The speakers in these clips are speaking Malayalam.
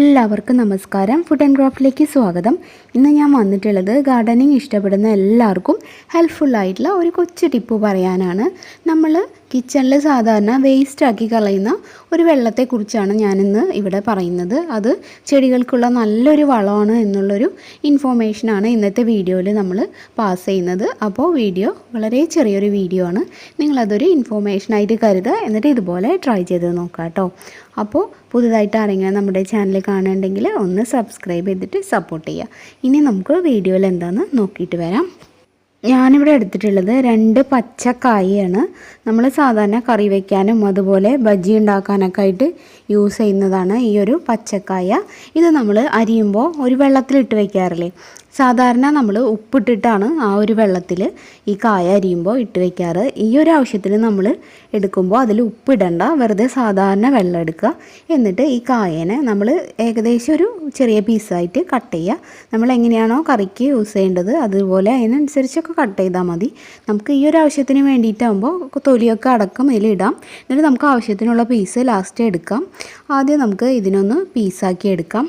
എല്ലാവർക്കും നമസ്കാരം. ഫുഡ് ആൻഡ് ക്രാഫ്റ്റിലേക്ക് സ്വാഗതം. ഇന്ന് ഞാൻ വന്നിട്ടുള്ളത് ഗാർഡനിങ് ഇഷ്ടപ്പെടുന്ന എല്ലാവർക്കും ഹെൽപ്ഫുള്ളായിട്ടുള്ള ഒരു കൊച്ചു ടിപ്പ് പറയാനാണ്. നമ്മൾ കിച്ചണിൽ സാധാരണ വേസ്റ്റാക്കി കളയുന്ന ഒരു വെള്ളത്തെക്കുറിച്ചാണ് ഞാനിന്ന് ഇവിടെ പറയുന്നത്. അത് ചെടികൾക്കുള്ള നല്ലൊരു വളമാണ് എന്നുള്ളൊരു ഇൻഫോർമേഷനാണ് ഇന്നത്തെ വീഡിയോയിൽ നമ്മൾ പാസ് ചെയ്യുന്നത്. അപ്പോൾ വീഡിയോ വളരെ ചെറിയൊരു വീഡിയോ ആണ്. നിങ്ങളതൊരു ഇൻഫോർമേഷനായിട്ട് കരുതുക. എന്നിട്ട് ഇതുപോലെ ട്രൈ ചെയ്ത് നോക്കാം കേട്ടോ. അപ്പോൾ പുതുതായിട്ട് ആരെങ്കിലും നമ്മുടെ ചാനൽ കാണുന്നുണ്ടെങ്കിൽ ഒന്ന് സബ്സ്ക്രൈബ് ചെയ്തിട്ട് സപ്പോർട്ട് ചെയ്യുക. ഇനി നമുക്ക് വീഡിയോയിൽ എന്താണെന്ന് നോക്കിയിട്ട് വരാം. ഞാനിവിടെ എടുത്തിട്ടുള്ളത് 2 പച്ചക്കായാണ്. നമ്മൾ സാധാരണ കറി വയ്ക്കാനും അതുപോലെ ബജ്ജി ഉണ്ടാക്കാനൊക്കെ ആയിട്ട് യൂസ് ചെയ്യുന്നതാണ് ഈ ഒരു പച്ചക്കായ. ഇത് നമ്മൾ അരിയുമ്പോൾ ഒരു വെള്ളത്തിലിട്ട് വയ്ക്കാറില്ലേ? സാധാരണ നമ്മൾ ഉപ്പിട്ടിട്ടാണ് ആ ഒരു വെള്ളത്തിൽ ഈ കായ അരിയുമ്പോൾ ഇട്ട് വയ്ക്കാറ്. ഈ ഒരു ആവശ്യത്തിന് നമ്മൾ എടുക്കുമ്പോൾ അതിൽ ഉപ്പിടണ്ട, വെറുതെ സാധാരണ വെള്ളം എടുക്കുക. എന്നിട്ട് ഈ കായനെ നമ്മൾ ഏകദേശം ഒരു ചെറിയ പീസായിട്ട് കട്ട് ചെയ്യുക. നമ്മൾ എങ്ങനെയാണോ കറിക്ക് യൂസ് ചെയ്യേണ്ടത് അതുപോലെ അതിനനുസരിച്ചൊക്കെ കട്ട് ചെയ്താൽ മതി. നമുക്ക് ഈ ഒരു ആവശ്യത്തിന് വേണ്ടിയിട്ടാകുമ്പോൾ തൊലിയൊക്കെ അടക്കം ഇതിലിടാം. എന്നിട്ട് നമുക്ക് ആവശ്യത്തിനുള്ള പീസ് ലാസ്റ്റ് എടുക്കാം. ആദ്യം നമുക്ക് ഇതിനൊന്ന് പീസാക്കി എടുക്കാം.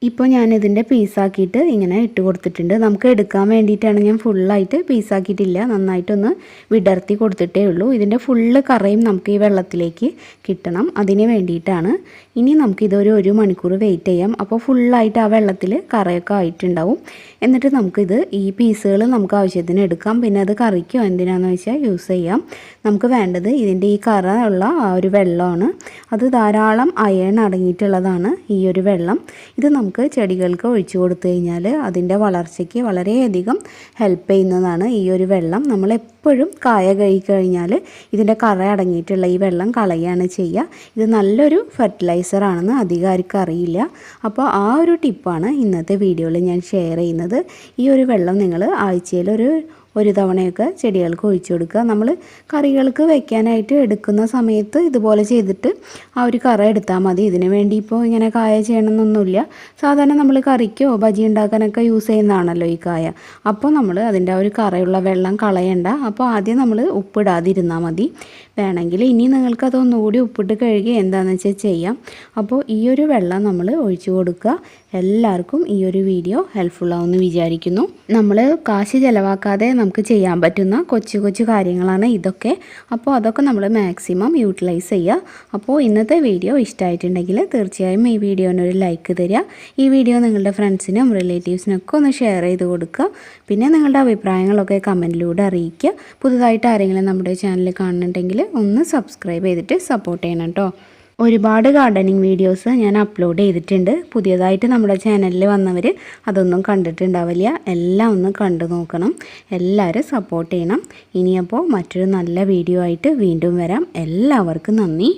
ഇപ്പോൾ ഞാനിതിൻ്റെ പീസാക്കിയിട്ട് ഇങ്ങനെ ഇട്ട് കൊടുത്തിട്ടുണ്ട്. നമുക്ക് എടുക്കാൻ വേണ്ടിയിട്ടാണ് ഞാൻ ഫുള്ളായിട്ട് പീസാക്കിയിട്ടില്ല, നന്നായിട്ടൊന്ന് വിടർത്തി കൊടുത്തിട്ടേ ഉള്ളൂ. ഇതിൻ്റെ ഫുള്ള് കറയും നമുക്ക് ഈ വെള്ളത്തിലേക്ക് കിട്ടണം, അതിന് വേണ്ടിയിട്ടാണ്. ഇനി നമുക്കിതൊരു 1 മണിക്കൂർ വെയിറ്റ് ചെയ്യാം. അപ്പോൾ ഫുള്ളായിട്ട് ആ വെള്ളത്തിൽ കറയൊക്കെ ആയിട്ടുണ്ടാവും. എന്നിട്ട് നമുക്കിത് ഈ പീസുകൾ നമുക്ക് ആവശ്യത്തിന് എടുക്കാം. പിന്നെ അത് കറിക്കോ എന്തിനാണെന്ന് വെച്ചാൽ യൂസ് ചെയ്യാം. നമുക്ക് വേണ്ടത് ഇതിൻ്റെ ഈ കറ ഉള്ള ആ ഒരു വെള്ളമാണ്. അത് ധാരാളം അയൺ അടങ്ങിയിട്ടുള്ളതാണ് ഈ ഒരു വെള്ളം. ഇത് നമുക്ക് ചെടികൾക്ക് ഒഴിച്ചു കൊടുത്തു കഴിഞ്ഞാൽ അതിൻ്റെ വളർച്ചയ്ക്ക് വളരെയധികം ഹെൽപ്പ് ചെയ്യുന്നതാണ് ഈ ഒരു വെള്ളം. നമ്മളെപ്പോഴും കായ കഴിക്കഴിഞ്ഞാൽ ഇതിൻ്റെ കറ അടങ്ങിയിട്ടുള്ള ഈ വെള്ളം കളയാണ് ചെയ്യുക. ഇത് നല്ലൊരു ഫെർട്ടിലൈസറാണെന്ന് അധികം ആർക്കും അറിയില്ല. അപ്പോൾ ആ ഒരു ടിപ്പാണ് ഇന്നത്തെ വീഡിയോയിൽ ഞാൻ ഷെയർ ചെയ്യുന്നത്. ഈ ഒരു വെള്ളം നിങ്ങൾ ആഴ്ചയിൽ ഒരു തവണയൊക്കെ ചെടികൾക്ക് ഒഴിച്ചു കൊടുക്കുക. നമ്മൾ കറികൾക്ക് വെക്കാനായിട്ട് എടുക്കുന്ന സമയത്ത് ഇതുപോലെ ചെയ്തിട്ട് ആ ഒരു കറ എടുത്താൽ മതി. ഇതിന് വേണ്ടി ഇപ്പോൾ ഇങ്ങനെ കായ ചെയ്യണമെന്നൊന്നുമില്ല. സാധാരണ നമ്മൾ കറിക്കോ ബജി ഉണ്ടാക്കാനൊക്കെ യൂസ് ചെയ്യുന്നതാണല്ലോ ഈ കായ. അപ്പോൾ നമ്മൾ അതിൻ്റെ ആ ഒരു കറയുള്ള വെള്ളം കളയണ്ട. അപ്പോൾ ആദ്യം നമ്മൾ ഉപ്പിടാതിരുന്നാൽ മതി. വേണമെങ്കിൽ ഇനി നിങ്ങൾക്കതൊന്നുകൂടി ഉപ്പിട്ട് കഴുകി എന്താണെന്ന് വെച്ചാൽ ചെയ്യാം. അപ്പോൾ ഈ ഒരു വെള്ളം നമ്മൾ ഒഴിച്ചു കൊടുക്കുക. എല്ലാവർക്കും ഈ ഒരു വീഡിയോ ഹെൽപ്ഫുള്ളാവുമെന്ന് വിചാരിക്കുന്നു. നമ്മൾ കാശ് ചിലവാക്കാതെ നമുക്ക് ചെയ്യാൻ പറ്റുന്ന കൊച്ചു കൊച്ചു കാര്യങ്ങളാണ് ഇതൊക്കെ. അപ്പോൾ അതൊക്കെ നമ്മൾ മാക്സിമം യൂട്ടിലൈസ് ചെയ്യുക. അപ്പോൾ ഇന്നത്തെ വീഡിയോ ഇഷ്ടമായിട്ടുണ്ടെങ്കിൽ തീർച്ചയായും ഈ വീഡിയോനൊരു ലൈക്ക് തരിക. ഈ വീഡിയോ നിങ്ങളുടെ ഫ്രണ്ട്സിനും റിലേറ്റീവ്സിനൊക്കെ ഒന്ന് ഷെയർ ചെയ്ത് കൊടുക്കുക. പിന്നെ നിങ്ങളുടെ അഭിപ്രായങ്ങളൊക്കെ കമൻറ്റിലൂടെ അറിയിക്കുക. പുതുതായിട്ട് ആരെങ്കിലും നമ്മുടെ ചാനൽ കാണുന്നുണ്ടെങ്കിൽ ഒന്ന് സബ്സ്ക്രൈബ് ചെയ്തിട്ട് സപ്പോർട്ട് ചെയ്യണം കേട്ടോ. ഒരുപാട് ഗാർഡനിങ് വീഡിയോസ് ഞാൻ അപ്ലോഡ് ചെയ്തിട്ടുണ്ട്. പുതിയതായിട്ട് നമ്മുടെ ചാനലിൽ വന്നവർ അതൊന്നും കണ്ടിട്ടുണ്ടാവില്ല. എല്ലാം ഒന്ന് കണ്ടു നോക്കണം. എല്ലാവരും സപ്പോർട്ട് ചെയ്യണം. ഇനിയപ്പോൾ മറ്റൊരു നല്ല വീഡിയോ ആയിട്ട് വീണ്ടും വരാം. എല്ലാവർക്കും നന്ദി.